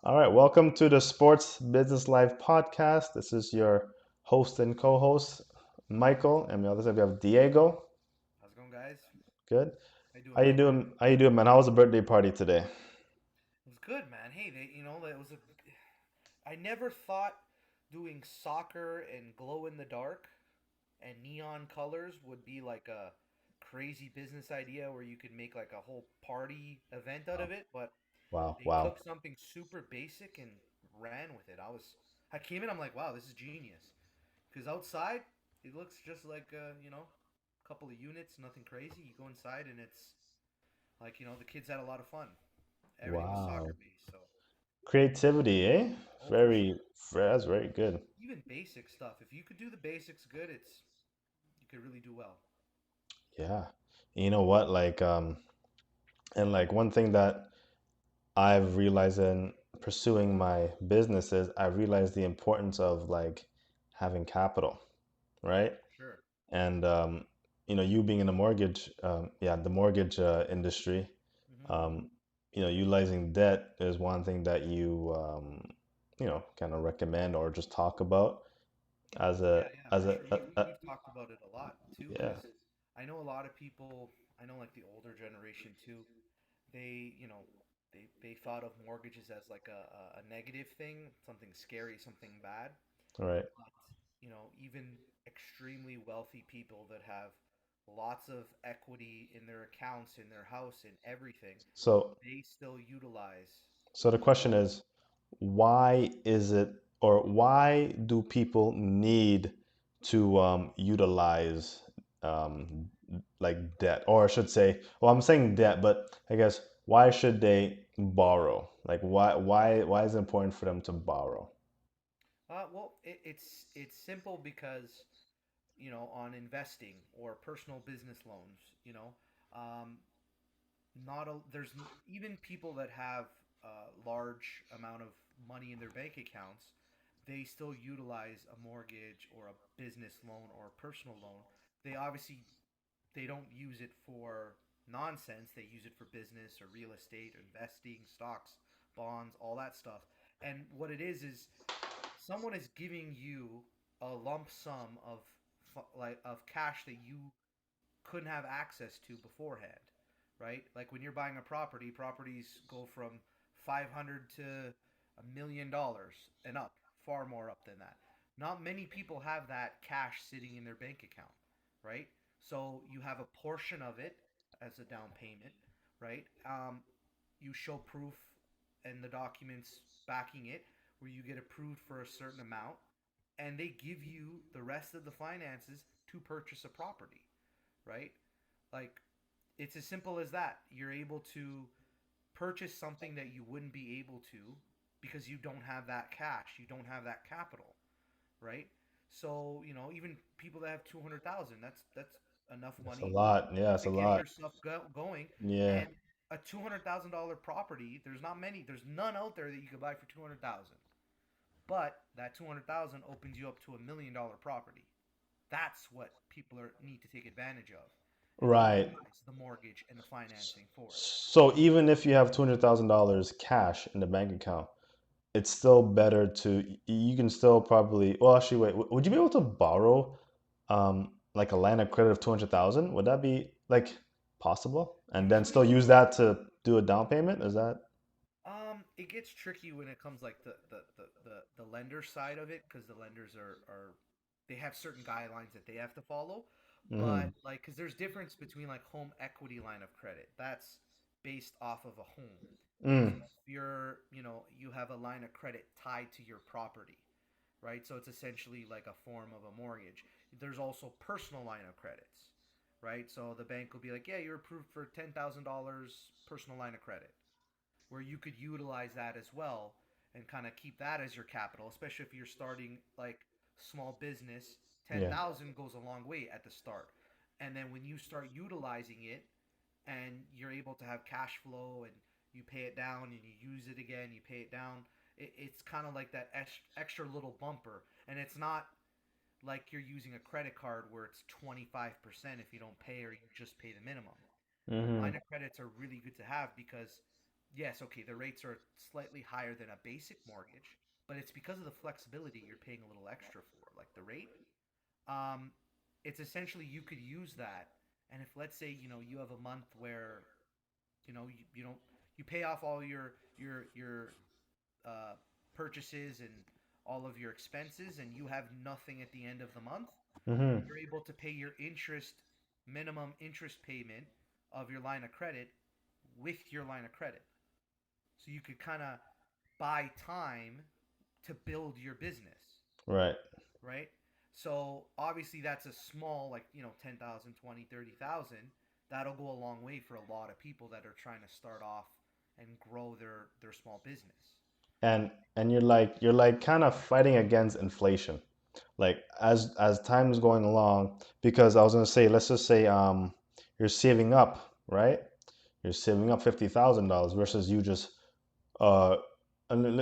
All right, welcome to the Sports Business Life podcast. This is your host and co-host, Michael, and on the other side we have Diego. How's it going, guys? Good. How you How doing, you man? doing? How you doing, man? How was the birthday party today? It was good, man. Hey, it was a. I never thought doing soccer and glow in the dark and neon colors would be like a crazy business idea where you could make like a whole party event out Wow, of it, but wow, they wow. took something super basic and ran with it. I came in, I'm like, wow, this is genius. Because outside, it looks just like a couple of units, nothing crazy. You go inside and it's like, the kids had a lot of fun. Everything was soccer Wow. based, so Creativity, eh? oh for Very, sure. that's very good. Even basic stuff. If you could do the basics good, it's you could really do well. Yeah. You know what? And like one thing that I've realized in pursuing my business is I realized the importance of like having capital, right? Sure. And you being in the mortgage, the mortgage industry, Hmm. um, utilizing debt is one thing that kind of recommend or just talk about as Yeah, yeah, for sure. a We've talked about it a lot too, yeah, because I know a lot of people. I know like the older generation too. They thought of mortgages as like a negative thing, something scary, something bad. right. But even extremely wealthy people that have lots of equity in their accounts, in their house, in everything, So they still utilize so the the question is, why is it or why do people need to utilize like debt, or I should say, well, I'm saying debt, but I guess why should they borrow? Like why is it important for them to borrow? it's simple because on investing or personal business loans, um, not a, there's n- even people that have a large amount of money in their bank accounts, they still utilize a mortgage or a business loan or a personal loan. They don't use it for nonsense. They use it for business or real estate, investing, stocks, bonds, all that stuff. And what it is someone is giving you a lump sum of cash that you couldn't have access to beforehand, right? Like when you're buying a property, properties go from 500 to $1 million and up, far more up than that. Not many people have that cash sitting in their bank account, right? So you have a portion of it as a down payment, right? You show proof and the documents backing it where you get approved for a certain amount and they give you the rest of the finances to purchase a property, right? Like it's as simple as that. You're able to purchase something that you wouldn't be able to because you don't have that cash, you don't have that capital, right? So, even people that have 200,000, that's enough It's a money lot. Yeah, it's to a get lot. yourself going. Yeah. And a $200,000 property, there's none out there that you could buy for 200,000. But that 200,000 opens you up to $1 million property. That's what people need to take advantage of and Right. utilize the mortgage and the financing for it. So even if you have $200,000 cash in the bank account, it's still better to you can still probably, well, actually, wait, would you be able to borrow like a line of credit of 200,000? Would that be like possible? And then still Usually, use that to do a down payment? Is that it gets tricky when it comes like the lender side of it because the lenders are they have certain guidelines that they have to follow. But hmm like, because there's difference between like home equity line of credit that's based off of a home. So mm, if you have a line of credit tied to your property, right? So it's essentially like a form of a mortgage. There's also personal line of credits, right? So the bank will be like, yeah, you're approved for $10,000 personal line of credit, where you could utilize that as well and kind of keep that as your capital, especially if you're starting like small business. Ten yeah. thousand goes a long way at the start, and then when you start utilizing it and you're able to have cash flow and you pay it down and you use it again, you pay it down. It's kind of like that extra little bumper, and it's not like you're using a credit card where it's 25% if you don't pay or you just pay the minimum. hmm Line of credits are really good to have because Yes, okay, the rates are slightly higher than a basic mortgage, but it's because of the flexibility you're paying a little extra for. Like the rate, um, it's essentially you could use that, and if let's say you have a month where you don't you pay off all your uh, purchases and all of your expenses, and you have nothing at the end of the month, Mm-hmm. you're able to pay your minimum interest payment of your line of credit with your line of credit. So you could kind of buy time to build your business, Right. right? So obviously that's a small, like, 10,000, 20, 30,000. That'll go a long way for a lot of people that are trying to start off and grow their small business. And you're like kind of fighting against inflation, like as time is going along. Because I was gonna say, let's just say you're saving up, right? You're saving up $50,000 versus you just uh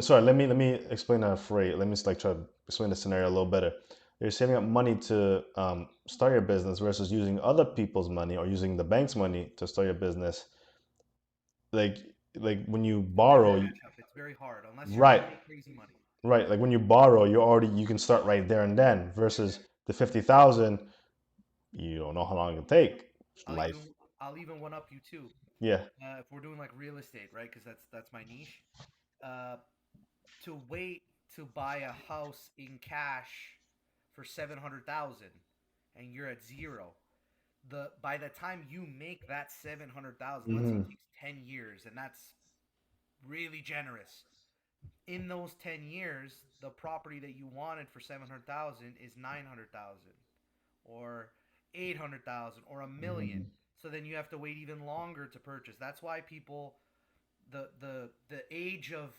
sorry, let me explain that phrase. Let me just like try to explain the scenario a little better. You're saving up money to start your business versus using other people's money or using the bank's money to start your business. Like like when you You'll never borrow, catch up. It's very hard unless you're right, making crazy money. right. Like when you borrow, you can start right there and then. Versus the 50,000, you don't know how long it'll take. I'll Life, even I'll even one up you too. yeah. If we're doing like real estate, right? Because that's my niche. Uh, to wait to buy a house in cash for 700,000, and you're at zero. The By the time you make that 700,000, let's say it Hmm. takes 10 years, and that's really generous. In those 10 years, the property that you wanted for 700,000 is 900,000, or 800,000, or a million. Hmm. So then you have to wait even longer to purchase. That's why people, the age of,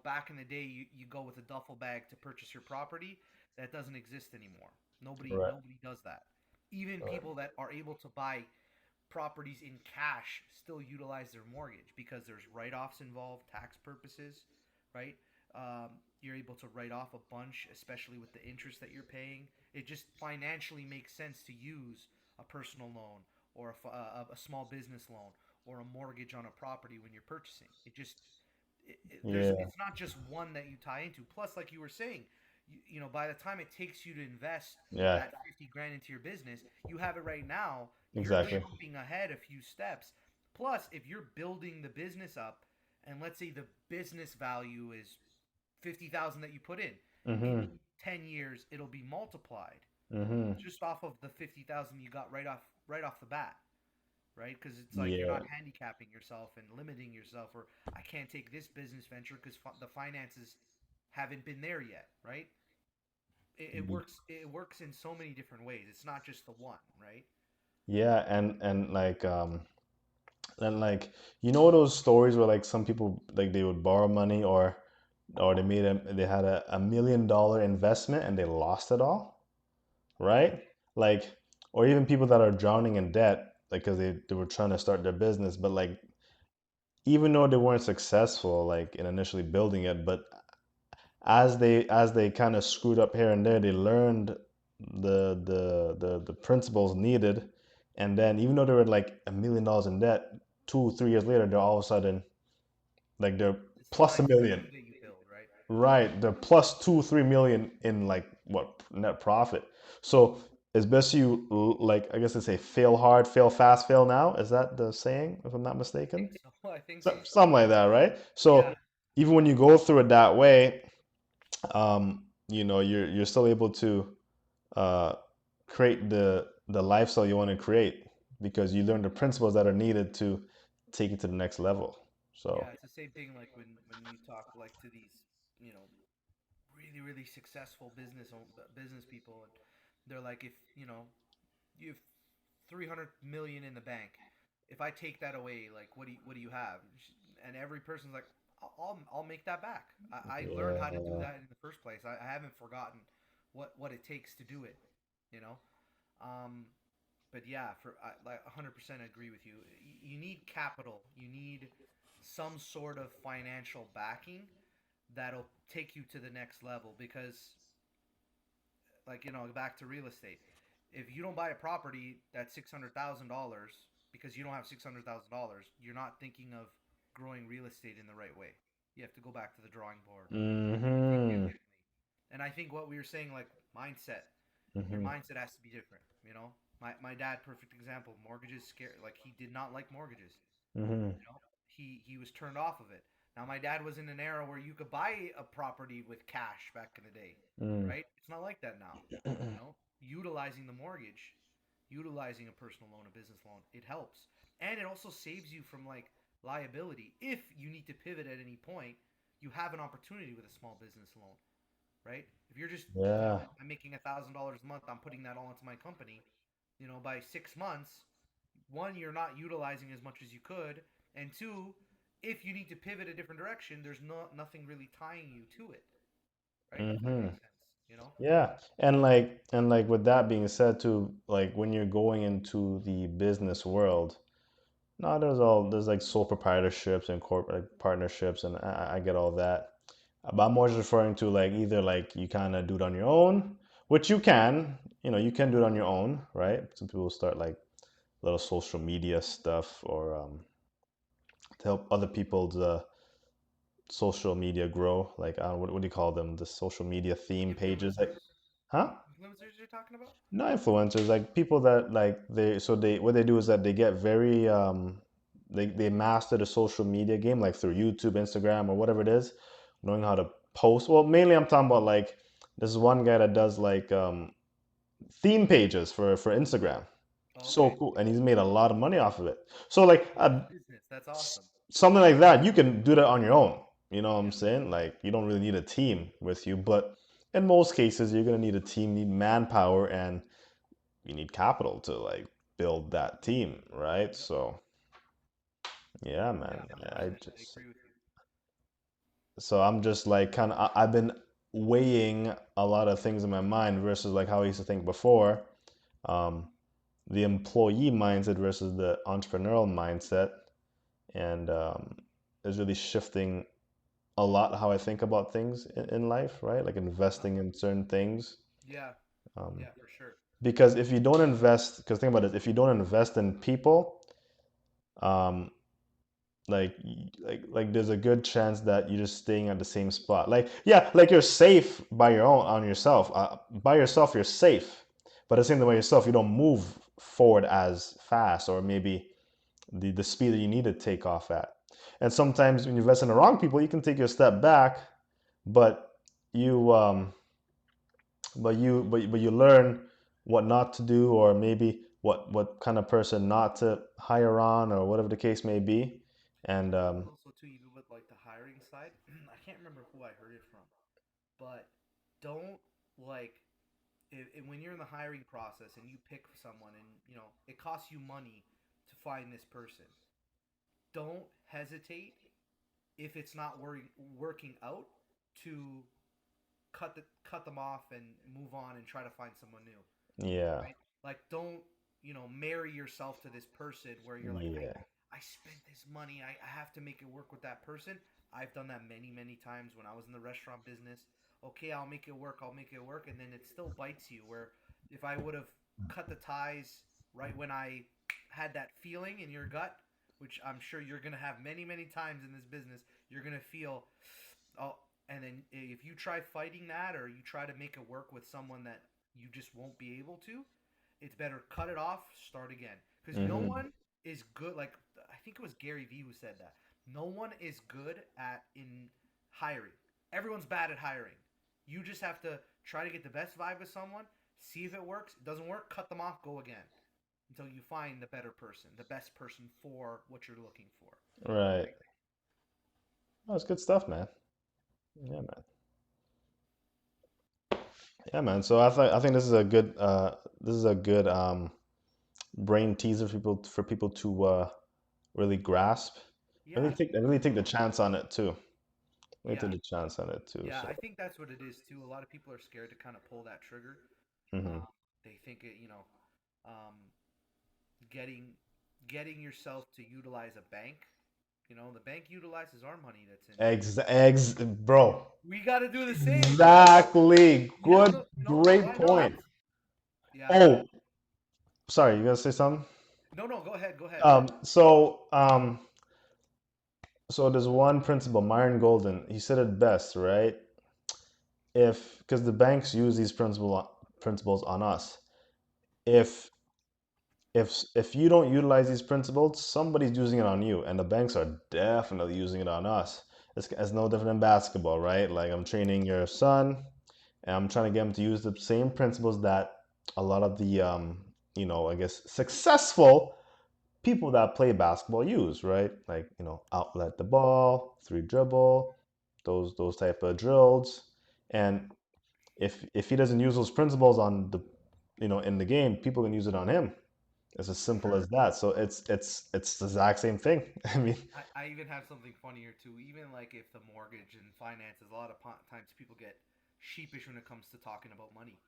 back in the day, you go with a duffel bag to purchase your property. That doesn't exist anymore. Right. Nobody does that. Even Right. people that are able to buy properties in cash still utilize their mortgage because there's write-offs involved, tax purposes, right? You're able to write off a bunch, especially with the interest that you're paying. It just financially makes sense to use a personal loan, or a small business loan, or a mortgage on a property when you're purchasing. Yeah. It's not just one that you tie into. Plus, like you were saying, by the time it takes you to invest Yeah. that 50 grand into your business, you have it right now. You're Exactly. jumping ahead a few steps. Plus, if you're building the business up, and let's say the business value is 50,000 that you put in Hmm. 10 years it'll be multiplied Hmm. just off of the 50,000 you got right off the bat, right? Because it's like you're Yeah. not handicapping yourself and limiting yourself, or I can't take this business venture because the finances haven't been there yet, right? It works in so many different ways. It's not just the one, right? Yeah, and like you know those stories where like some people like they would borrow money or they had a $1 million investment and they lost it all, Yeah, right? Like, or even people that are drowning in debt, like because they were trying to start their business, but like even though they weren't successful like in initially building it, but as they kind of screwed up here and there, they learned the principles needed, and then even though they were like $1 million in debt, 2 3 years later, they're all of a sudden like they're it's the plus a mindset million. too that you build, right? Right, they're plus 2 3 million in like what net profit. So it's best you like I guess they say fail hard, fail fast, fail now. Is that the saying, if I'm not I think mistaken? so. I think so. Something like that, right? Yeah, So even when you go through it that way, you're still able to uh, create the lifestyle you want to create because you learn the principles that are needed to take it to the next level. So yeah. It's the same thing like when you talk like to these, you know, really really successful business people, and they're like, if you have 300 million in the bank, if I take that away, like, what do you have? And every person's like, I'll make that back. I learned how to do yeah, that in the first place. I haven't forgotten what it takes to do it, you know. Um, but yeah, like 100% agree with you. You need capital. You need some sort of financial backing that'll take you to the next level, because, like, back to real estate, if you don't buy a property that's $600,000 because you don't have $600,000, you're not thinking of growing real estate in the right way. You have to go back to the drawing board. You have to think Mm-hmm. differently. And I think what we were saying, like mindset, your Mm-hmm. mindset has to be different. My dad, perfect example. Mortgages scare, like he did not like mortgages. Mm-hmm. He was turned off of it. Now my dad was in an era where you could buy a property with cash back in the day, Mm. right? It's not like that now. Utilizing the mortgage, utilizing a personal loan, a business loan, it helps, and it also saves you from like liability. If you need to pivot at any point, you have an opportunity with a small business loan, right? If you're just, Yeah. I'm making $1,000 a month, I'm putting that all into my company. By 6 months, one, you're not utilizing as much as you could, and two, if you need to pivot a different direction, there's nothing really tying you to it, right? If that Mm-hmm. makes sense. Yeah. And like with that being said too, like when you're going into the business world, no, there's like sole proprietorships and corporate partnerships, and I get all that. But I'm more just referring to like either like you kind of do it on your own, which you can do it on your own, right? Some people start like little social media stuff or to help other people's social media grow. Like, what do you call them? The social media theme pages, like, Influencers, huh? influencers, you're talking about? Not influencers, like people that like they what they do is that they get very they master the social media game like through YouTube, Instagram, or whatever it is, knowing how to post. Well, mainly I'm talking about like this is one guy that does like theme pages for Instagram. Oh, So okay. cool, and he's made a lot of money off of it. So like It's a business. That's awesome. something like that, you can do that on your own. You know what I'm Yeah. saying? Like you don't really need a team with you, but in most cases, you're gonna need a team, need manpower, and you need capital to like build that team, right? Yep. So yeah, Yeah. man. I 100%. I just agree with you. so I'm just like kind of I've been weighing a lot of things in my mind versus like how I used to think before. Um, the employee mindset versus the entrepreneurial mindset, and is really shifting a lot how I think about things in life, right? Like Uh investing huh. in certain things. Yeah. Um, Yeah, for sure. because if you don't invest, because think about it, if you don't invest in people, um, like there's a good chance that you're just staying at the same spot. Like yeah, like you're safe by your own on yourself. By yourself, you're safe, but at the same time by yourself, you don't move forward as fast or maybe the speed that you need to take off at. And sometimes when you invest in the wrong people, you can take your step back, but you but you learn what not to do or maybe what kind of person not to hire on or whatever the case may be. And I think also too, even with like the hiring side, I can't remember who I heard it from, but don't like when you're in the hiring process and you pick someone and it costs you money to find this person. Don't hesitate if it's not working out to cut them off and move on and try to find someone new, yeah, right? Like don't marry yourself to this person where you're like yeah, I spent this money. I have to make it work with that person. I've done that many times when I was in the restaurant business. Okay, I'll make it work. I'll make it work, and then it still bites you. Where if I would have cut the ties right when I had that feeling in your gut, which I'm sure you're gonna have many times in this business, you're gonna feel, oh, and then if you try fighting that or you try to make it work with someone that you just won't be able to, it's better cut it off, start again. Because no hmm one is good. Like I think it was Gary Vee who said that. No one is good at in hiring. Everyone's bad at hiring. You just have to try to get the best vibe with someone, see if it works. It doesn't work, cut them off, go again until you find the better person, the best person for what you're looking for. right. That's good stuff, man. Yeah, man. Yeah, man. So I think this is a good brain teaser for people to really grasp. Yeah, I I think really take the so. chance on it too. Really Yeah, take the chance on it too. yeah, So I think that's what it is too. A lot of people are scared to kind of pull that trigger. hmm They think um, getting getting yourself to utilize a bank. The bank utilizes our money that's in there. bro. We got to do the same. Exactly. You have Good, no, great why not? point. Yeah. Oh, sorry, you gonna say something? No, no, go ahead, go ahead. Um, so, um, So there's one principle, Myron Golden. He said it best, right? If because the banks use these principles on us. If if you don't utilize these principles, somebody's using it on you, and the banks are definitely using it on us. It's no different than basketball, right? Like I'm training your son, and I'm trying to get him to use the same principles that a lot of the I guess successful people that play basketball use, right? Like outlet the ball, three dribble, those type of drills, and if he doesn't use those principles on the in the game, people can use it on him. It's as For simple sure. as that. So it's the exact same thing. I mean, I even have something funnier too. Even like if the mortgage and finances, a lot of times people get sheepish when it comes to talking about money.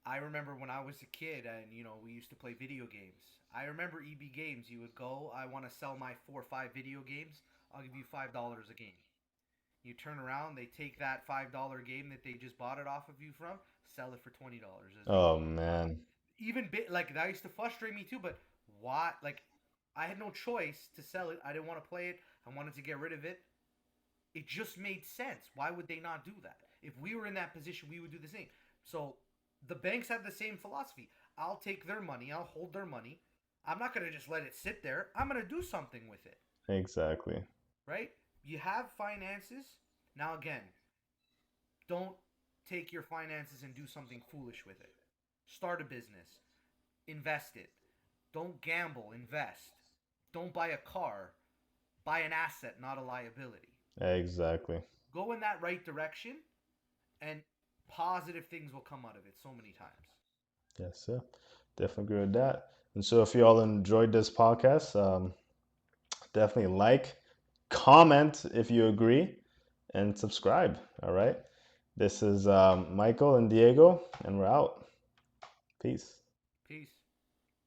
I remember when I was a kid and we used to play video games. I remember EB Games. You would go, I want to sell my 4 or 5 video games. I'll give you $5 a game. You turn around, they take that $5 game that they just bought it off of you from, sell it for $20 as well. oh man, Even like that used to frustrate me too. But why? Like I had no choice to sell it. I didn't want to play it. I wanted to get rid of it. It just made sense. Why would they not do that? If we were in that position, we would do the same. So the banks have the same philosophy. I'll take their money. I'll hold their money. I'm not going to just let it sit there. I'm going to do something with it, exactly, right? You have finances. Now, again, don't take your finances and do something foolish with it. Start a business, invest it. Don't gamble, invest. Don't buy a car, buy an asset, not a liability. exactly. Go in that right direction, and positive things will come out of it so many times. Yes, sir. Definitely agree with that. And so, if you all enjoyed this podcast, definitely like, comment if you agree, and subscribe. All right. This is Michael and Diego, and we're out. Peace. Peace.